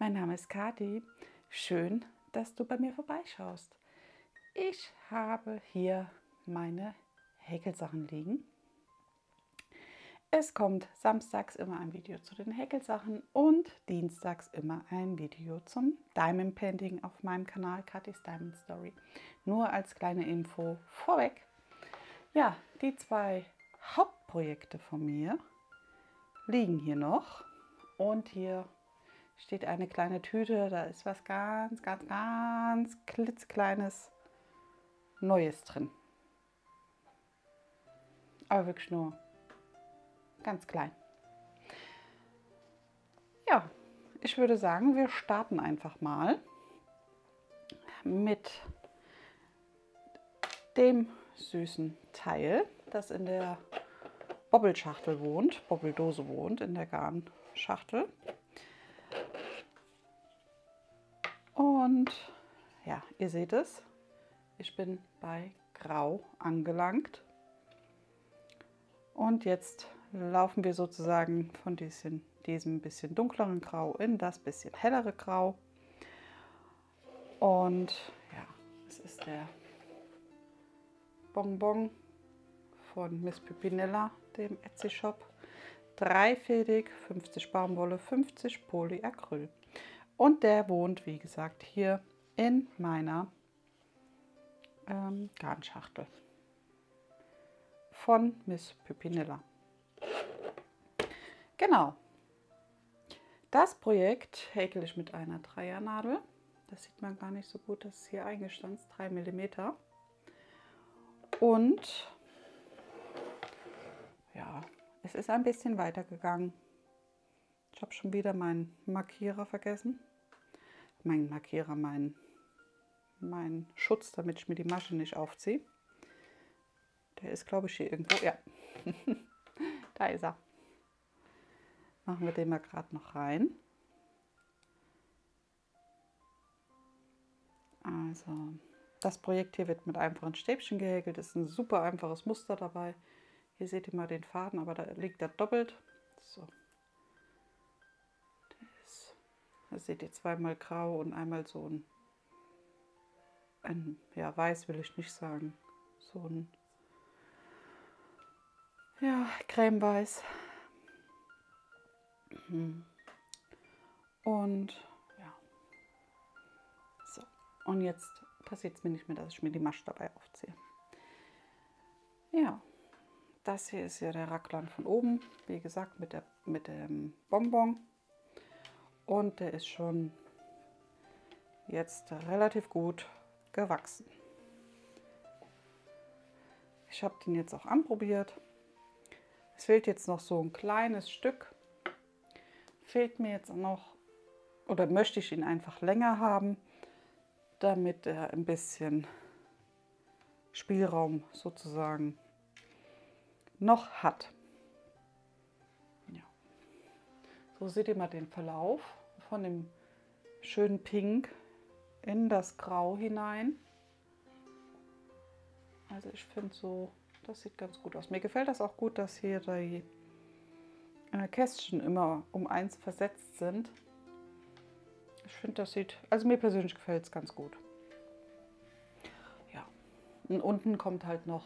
Mein Name ist Kati. Schön, dass du bei mir vorbeischaust. Ich habe hier meine Häkelsachen liegen. Es kommt samstags immer ein Video zu den Häkelsachen und dienstags immer ein Video zum Diamond Painting auf meinem Kanal Katis Diamond Story. Nur als kleine Info vorweg. Ja, die zwei Hauptprojekte von mir liegen hier noch und hier steht eine kleine Tüte, da ist was ganz klitzekleines Neues drin. Aber wirklich nur ganz klein. Ja, ich würde sagen, wir starten einfach mal mit dem süßen Teil, das in der Bobbelschachtel wohnt, Bobbeldose wohnt, in der Garnschachtel. Und ja, ihr seht es, ich bin bei Grau angelangt. Und jetzt laufen wir sozusagen von diesem bisschen dunkleren Grau in das bisschen hellere Grau. Und ja, es ist der Bonbon von Miss Pimpinella, dem Etsy-Shop. Dreifädig, 50 Baumwolle, 50 Polyacryl. Und der wohnt, wie gesagt, hier in meiner Garnschachtel von Miss Pimpinella. Genau. Das Projekt häkel ich mit einer Dreiernadel. Das sieht man gar nicht so gut, das ist hier eingestanzt, 3 mm. Und ja, es ist ein bisschen weiter gegangen. Ich habe schon wieder meinen Markierer vergessen. Meinen Schutz, damit ich mir die Masche nicht aufziehe. Der ist, glaube ich, hier irgendwo. Ja, da ist er. Machen wir den mal gerade noch rein. Also, das Projekt hier wird mit einfachen Stäbchen gehäkelt. Es ist ein super einfaches Muster dabei. Hier seht ihr mal den Faden, aber da liegt er doppelt. So. Da seht ihr zweimal grau und einmal so ein ja, weiß will ich nicht sagen. So ein ja, cremeweiß. Und ja. So. Und jetzt passiert es mir nicht mehr, dass ich mir die Masche dabei aufziehe. Ja. Das hier ist ja der Raglan von oben. Wie gesagt, mit dem Bonbon. Und der ist schon jetzt relativ gut gewachsen. Ich habe den jetzt auch anprobiert. Es fehlt jetzt noch so ein kleines Stück. Fehlt mir jetzt noch, oder möchte ich ihn einfach länger haben, damit er ein bisschen Spielraum sozusagen noch hat. Ja. So seht ihr mal den Verlauf von dem schönen Pink in das Grau hinein. Also ich finde so, das sieht ganz gut aus. Mir gefällt das auch gut, dass hier die Kästchen immer um 1 versetzt sind. Ich finde, das sieht, also mir persönlich gefällt es ganz gut. Ja, und unten kommt halt noch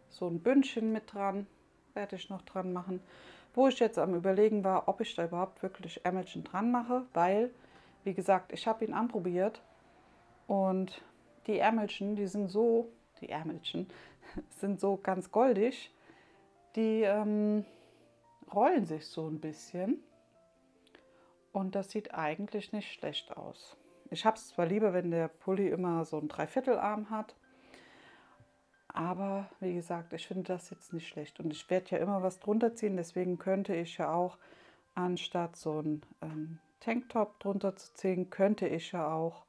so ein Bündchen mit dran, werde ich noch dran machen. Wo ich jetzt am Überlegen war, ob ich da überhaupt wirklich Ärmelchen dran mache, weil, wie gesagt, ich habe ihn anprobiert und die Ärmelchen, die Ärmelchen sind so ganz goldig, die rollen sich so ein bisschen und das sieht eigentlich nicht schlecht aus. Ich habe es zwar lieber, wenn der Pulli immer so einen Dreiviertelarm hat, aber wie gesagt, ich finde das jetzt nicht schlecht und ich werde ja immer was drunter ziehen, deswegen könnte ich ja auch, anstatt so einen Tanktop drunter zu ziehen, könnte ich ja auch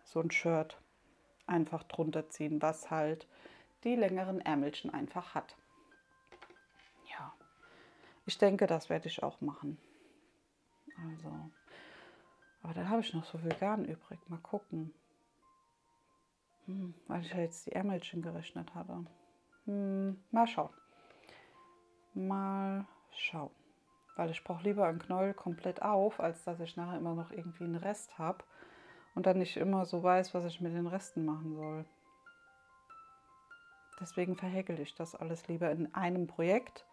so ein Shirt einfach drunter ziehen, was halt die längeren Ärmelchen einfach hat. Ja, ich denke, das werde ich auch machen. Also, aber dann habe ich noch so viel Garn übrig. Mal gucken. Weil ich ja jetzt die Ärmelchen gerechnet hatte. Mal schauen. Mal schauen. weil ich brauche lieber einen Knäuel komplett auf, als dass ich nachher immer noch irgendwie einen Rest habe und dann nicht immer so weiß, was ich mit den Resten machen soll. Deswegen verhäkel ich das alles lieber in einem Projekt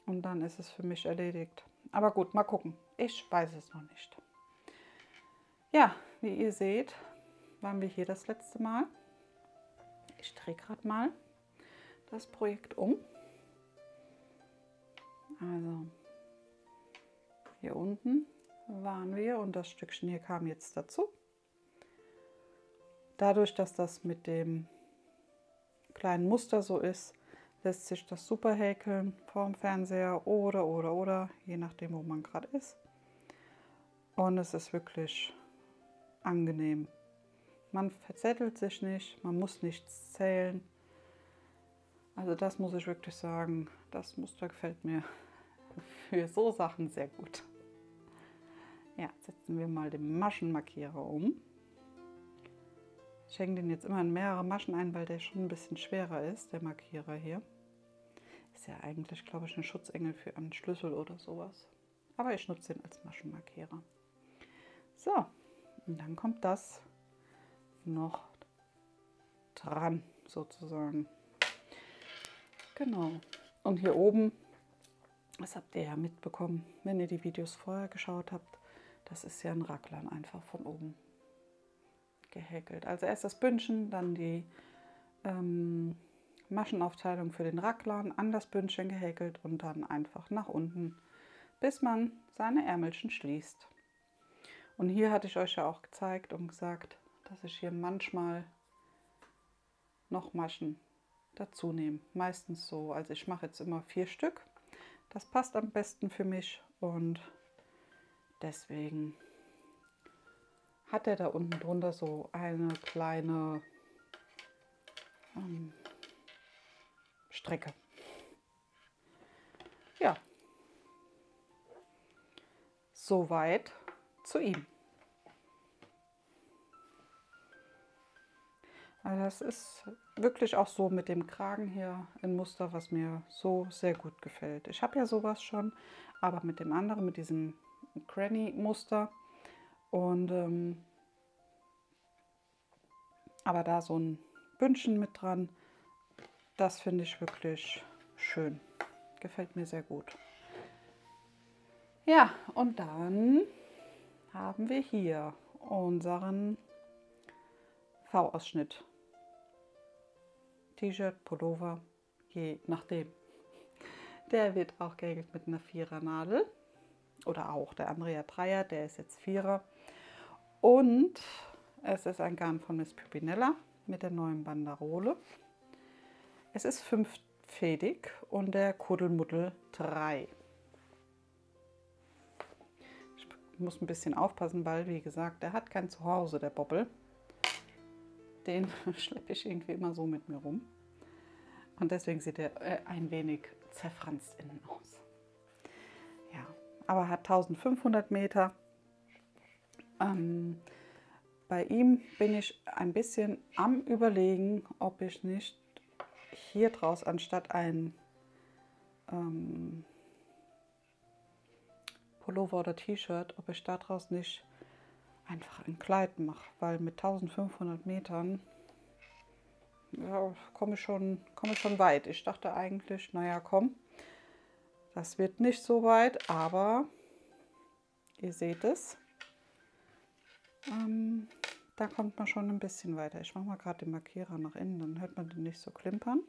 und dann ist es für mich erledigt. Aber gut, mal gucken. Ich weiß es noch nicht. Ja, wie ihr seht, waren wir hier das letzte Mal. Ich drehe gerade mal das Projekt um. Also hier unten waren wir und das Stückchen hier kam jetzt dazu. Dadurch, dass das mit dem kleinen Muster so ist, lässt sich das super häkeln vorm Fernseher oder, je nachdem, wo man gerade ist. Und es ist wirklich angenehm. Man verzettelt sich nicht, man muss nichts zählen. Also das muss ich wirklich sagen, das Muster gefällt mir für so Sachen sehr gut. Ja, setzen wir mal den Maschenmarkierer um. Ich hänge den jetzt immer in mehrere Maschen ein, weil der schon ein bisschen schwerer ist, der Markierer hier. Ist ja eigentlich, glaube ich, ein Schutzengel für einen Schlüssel oder sowas. Aber ich nutze den als Maschenmarkierer. So, und dann kommt das noch dran, sozusagen. Genau. Und hier oben, das habt ihr ja mitbekommen, wenn ihr die Videos vorher geschaut habt, das ist ja ein Raglan einfach von oben gehäkelt. Also erst das Bündchen, dann die Maschenaufteilung für den Raglan an das Bündchen gehäkelt und dann einfach nach unten, bis man seine Ärmelchen schließt. Und hier hatte ich euch ja auch gezeigt und gesagt, dass ich hier manchmal noch Maschen dazu nehme. Meistens so, also ich mache jetzt immer 4 Stück. Das passt am besten für mich und deswegen hat er da unten drunter so eine kleine Strecke. Ja, soweit zu ihm. Also das ist wirklich auch so mit dem Kragen hier ein Muster, was mir so sehr gut gefällt. Ich habe ja sowas schon, aber mit dem anderen, mit diesem Granny-Muster. Und aber da so ein Bündchen mit dran, das finde ich wirklich schön. Gefällt mir sehr gut. Ja, und dann haben wir hier unseren V-Ausschnitt. T-Shirt, Pullover, je nachdem. Der wird auch gehäkelt mit einer 4er Nadel. Oder auch der andere ja 3er, der ist jetzt 4er. Und es ist ein Garn von Miss Pupinella mit der neuen Banderole. Es ist 5-fädig und der Kuddelmuddel 3. Ich muss ein bisschen aufpassen, weil, wie gesagt, der hat kein Zuhause, der Bobbel. Den schleppe ich irgendwie immer so mit mir rum. Und deswegen sieht er ein wenig zerfranst innen aus. Ja, aber hat 1500 Meter. Bei ihm bin ich ein bisschen am Überlegen, ob ich nicht hier draus anstatt ein Pullover oder T-Shirt, ob ich daraus nicht einfach ein Kleid mache, weil mit 1500 Metern ja, komme ich schon weit. Ich dachte eigentlich, naja, komm, das wird nicht so weit, aber ihr seht es, da kommt man schon ein bisschen weiter. Ich mache mal gerade den Markierer nach innen, dann hört man den nicht so klimpern.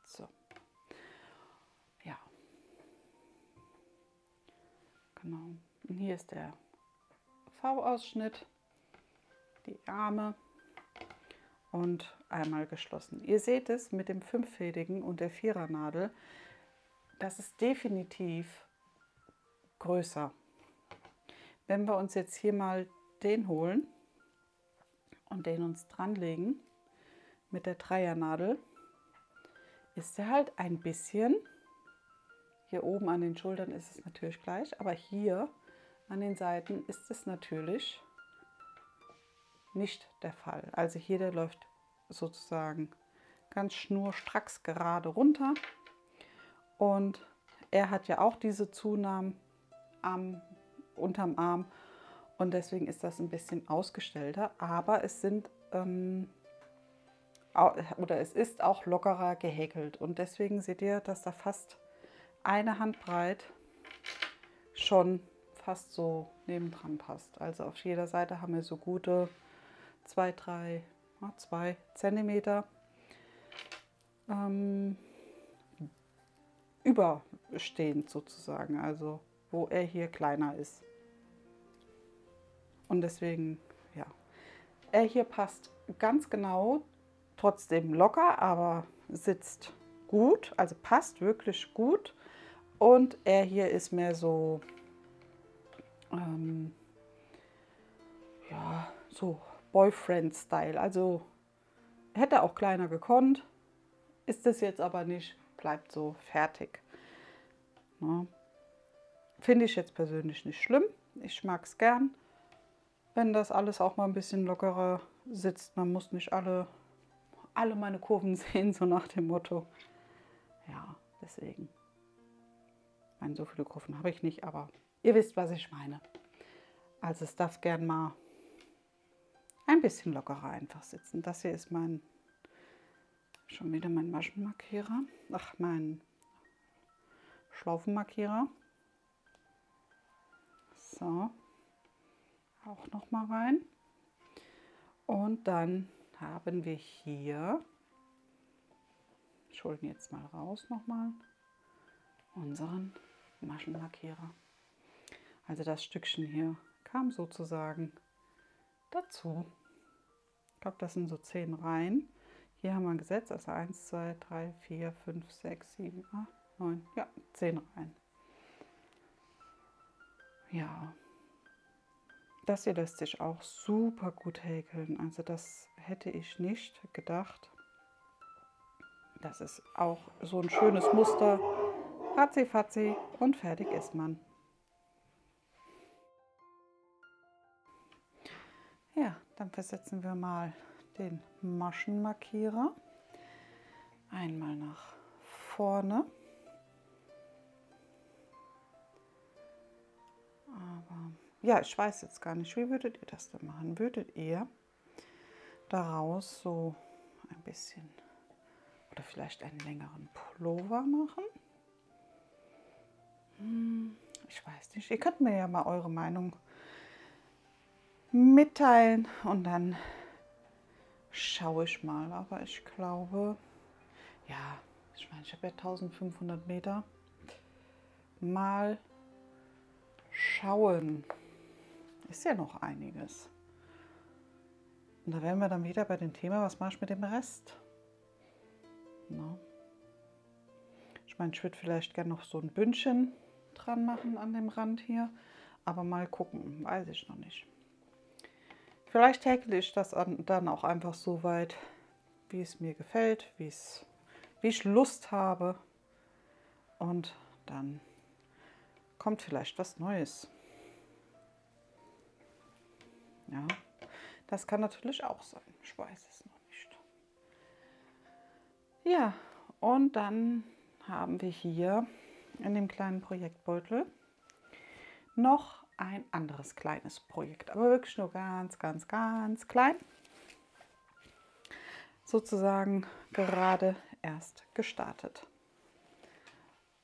So, ja, genau. Und hier ist der V-Ausschnitt, die Arme und einmal geschlossen. Ihr seht es mit dem 5-fädigen und der 4er Nadel, das ist definitiv größer. Wenn wir uns jetzt hier mal den holen und den uns dran legen mit der 3er Nadel, ist er halt ein bisschen, hier oben an den Schultern ist es natürlich gleich, aber hier an den Seiten ist es natürlich nicht der Fall. Also hier, der läuft sozusagen ganz schnurstracks gerade runter und er hat ja auch diese Zunahmen unterm Arm und deswegen ist das ein bisschen ausgestellter, aber es sind es ist auch lockerer gehäkelt und deswegen seht ihr, dass da fast eine Handbreit schon fast so nebendran passt. Also auf jeder Seite haben wir so gute 2 Zentimeter überstehend sozusagen, also wo er hier kleiner ist. Und deswegen, ja, er hier passt ganz genau, trotzdem locker, aber sitzt gut, also passt wirklich gut. Und er hier ist mehr so, ja, so Boyfriend-Style. Also hätte auch kleiner gekonnt, ist es jetzt aber nicht, bleibt so fertig. Ja. Finde ich jetzt persönlich nicht schlimm. Ich mag es gern, wenn das alles auch mal ein bisschen lockerer sitzt. Man muss nicht alle meine Kurven sehen, so nach dem Motto. Ja, deswegen. Ich meine, so viele Kurven habe ich nicht, aber ihr wisst, was ich meine. Also es darf gern mal ein bisschen lockerer einfach sitzen. Das hier ist schon wieder mein Maschenmarkierer. Ach, mein Schlaufenmarkierer. So, auch noch mal rein. Und dann haben wir hier, ich hole ihn jetzt mal raus nochmal, unseren Maschenmarkierer. Also das Stückchen hier kam sozusagen dazu. Ich glaube, das sind so 10 Reihen. Hier haben wir ein Gesetz, also 1, 2, 3, 4, 5, 6, 7, 8, 9, ja, 10 Reihen. Ja, das hier lässt sich auch super gut häkeln. Also das hätte ich nicht gedacht. Das ist auch so ein schönes Muster. Ratzi fatzi und fertig ist man. Ja, dann versetzen wir mal den Maschenmarkierer einmal nach vorne. Aber ja, ich weiß jetzt gar nicht, wie würdet ihr das denn machen? Würdet ihr daraus so ein bisschen oder vielleicht einen längeren Pullover machen? Ich weiß nicht. Ihr könnt mir ja mal eure Meinung mitteilen und dann schaue ich mal. Aber ich glaube, ja, ich meine, ich habe ja 1500 Meter. Mal schauen. Ist ja noch einiges. Und da wären wir dann wieder bei dem Thema, was mache ich mit dem Rest? Na. Ich meine, ich würde vielleicht gerne noch so ein Bündchen dran machen an dem Rand hier. Aber mal gucken, weiß ich noch nicht. Vielleicht häkle ich das dann auch einfach so weit, wie es mir gefällt, wie ich Lust habe. Und dann kommt vielleicht was Neues. Ja, das kann natürlich auch sein. Ich weiß es noch nicht. Ja, und dann haben wir hier in dem kleinen Projektbeutel noch ein anderes kleines Projekt, aber wirklich nur ganz, ganz, ganz klein. Sozusagen gerade erst gestartet.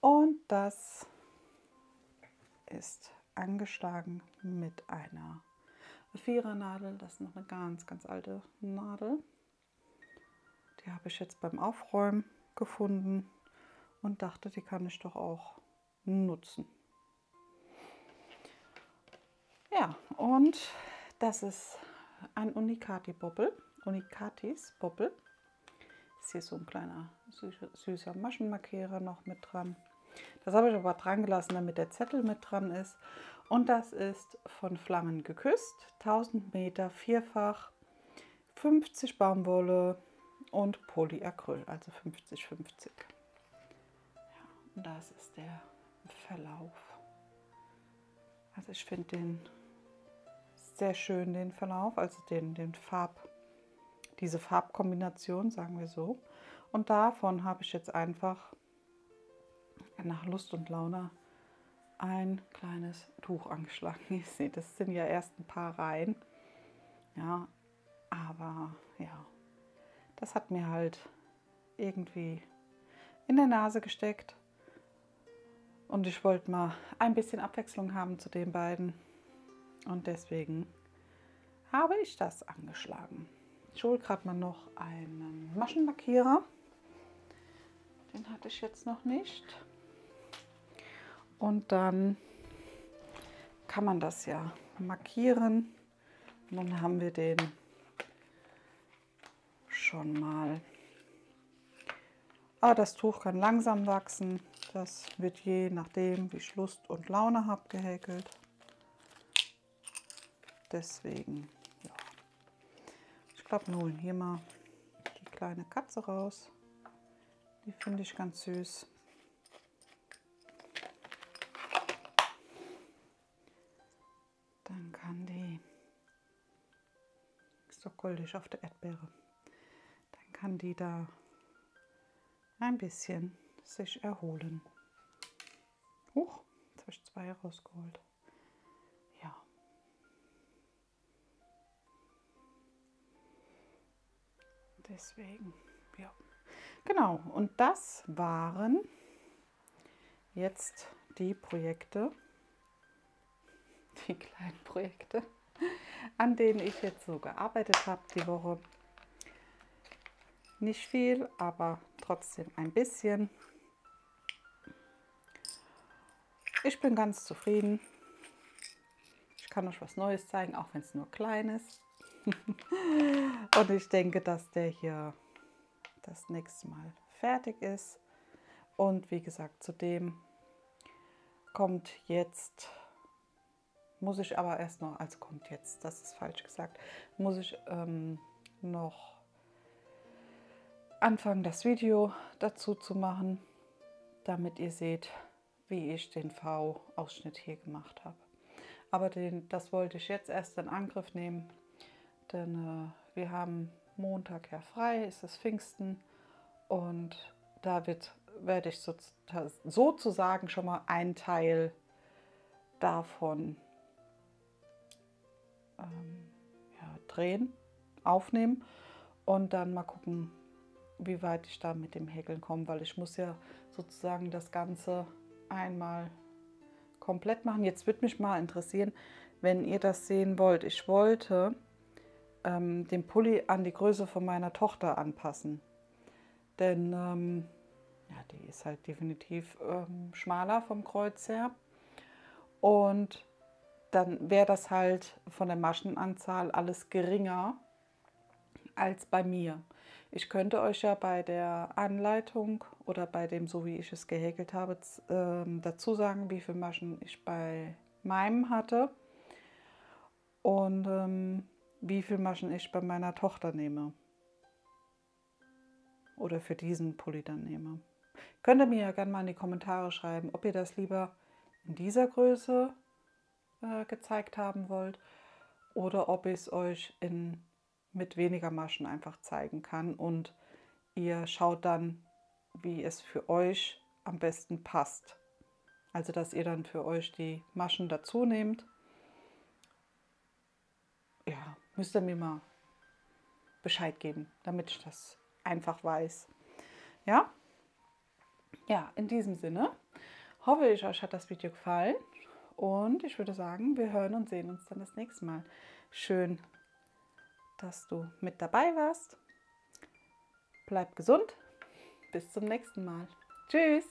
Und das ist angeschlagen mit einer Vierernadel. Das ist noch eine ganz, ganz alte Nadel. Die habe ich jetzt beim Aufräumen gefunden und dachte, die kann ich doch auch nutzen. Ja, und das ist ein Unicatis-Bobbel. Ist hier so ein kleiner süßer Maschenmarkierer noch mit dran. Das habe ich aber dran gelassen, damit der Zettel mit dran ist. Und das ist von Flammen geküsst. 1000 Meter, vierfach, 50 Baumwolle und Polyacryl, also 50-50. Ja, und das ist der Verlauf. Also ich finde den sehr schön, den Verlauf, also diese Farbkombination, sagen wir so. Und davon habe ich jetzt einfach nach Lust und Laune ein kleines Tuch angeschlagen. Ihr seht, das sind ja erst ein paar Reihen. Ja, aber ja, das hat mir halt irgendwie in der Nase gesteckt. Und ich wollte mal ein bisschen Abwechslung haben zu den beiden. Und deswegen habe ich das angeschlagen. Ich hole gerade mal noch einen Maschenmarkierer. Den hatte ich jetzt noch nicht. Und dann kann man das ja markieren. Und dann haben wir den schon mal. Aber das Tuch kann langsam wachsen. Das wird je nachdem, wie ich Lust und Laune habe, gehäkelt. Deswegen, ja. Ich glaube, wir holen hier mal die kleine Katze raus. Die finde ich ganz süß. Dann kann die, ist doch goldig auf der Erdbeere, dann kann die da ein bisschen sich erholen. Huch, jetzt habe ich 2 rausgeholt. Ja. Deswegen, ja. Genau, und das waren jetzt die Projekte, die kleinen Projekte, an denen ich jetzt so gearbeitet habe die Woche. Nicht viel, aber trotzdem ein bisschen. Ich bin ganz zufrieden. Ich kann euch was Neues zeigen, auch wenn es nur klein ist. Und ich denke, dass der hier das nächste Mal fertig ist. Und wie gesagt, zudem kommt jetzt, muss ich aber erst noch, also kommt jetzt, das ist falsch gesagt, muss ich noch anfangen, das Video dazu zu machen, damit ihr seht, wie ich den V-Ausschnitt hier gemacht habe. Aber das wollte ich jetzt erst in Angriff nehmen, denn wir haben Montag ja frei, ist das Pfingsten, und da werde ich sozusagen schon mal einen Teil davon drehen, aufnehmen und dann mal gucken, wie weit ich da mit dem Häkeln komme, weil ich muss ja sozusagen das Ganze einmal komplett machen. Jetzt würde mich mal interessieren, wenn ihr das sehen wollt. Ich wollte den Pulli an die Größe von meiner Tochter anpassen, denn ja, die ist halt definitiv schmaler vom Kreuz her, und dann wäre das halt von der Maschenanzahl alles geringer als bei mir. Ich könnte euch ja bei der Anleitung oder bei dem, so wie ich es gehäkelt habe, dazu sagen, wie viele Maschen ich bei meinem hatte und wie viele Maschen ich bei meiner Tochter nehme. Oder für diesen Pulli dann nehme. Könnt ihr mir ja gerne mal in die Kommentare schreiben, ob ihr das lieber in dieser Größe gezeigt haben wollt oder ob ich es euch mit weniger Maschen einfach zeigen kann und ihr schaut dann, wie es für euch am besten passt. Also dass ihr dann für euch die Maschen dazu nehmt. Ja, müsst ihr mir mal Bescheid geben, damit ich das einfach weiß. Ja? Ja, in diesem Sinne hoffe ich, euch hat das Video gefallen und ich würde sagen, wir hören und sehen uns dann das nächste Mal. Schön, dass du mit dabei warst. Bleib gesund. Bis zum nächsten Mal. Tschüss.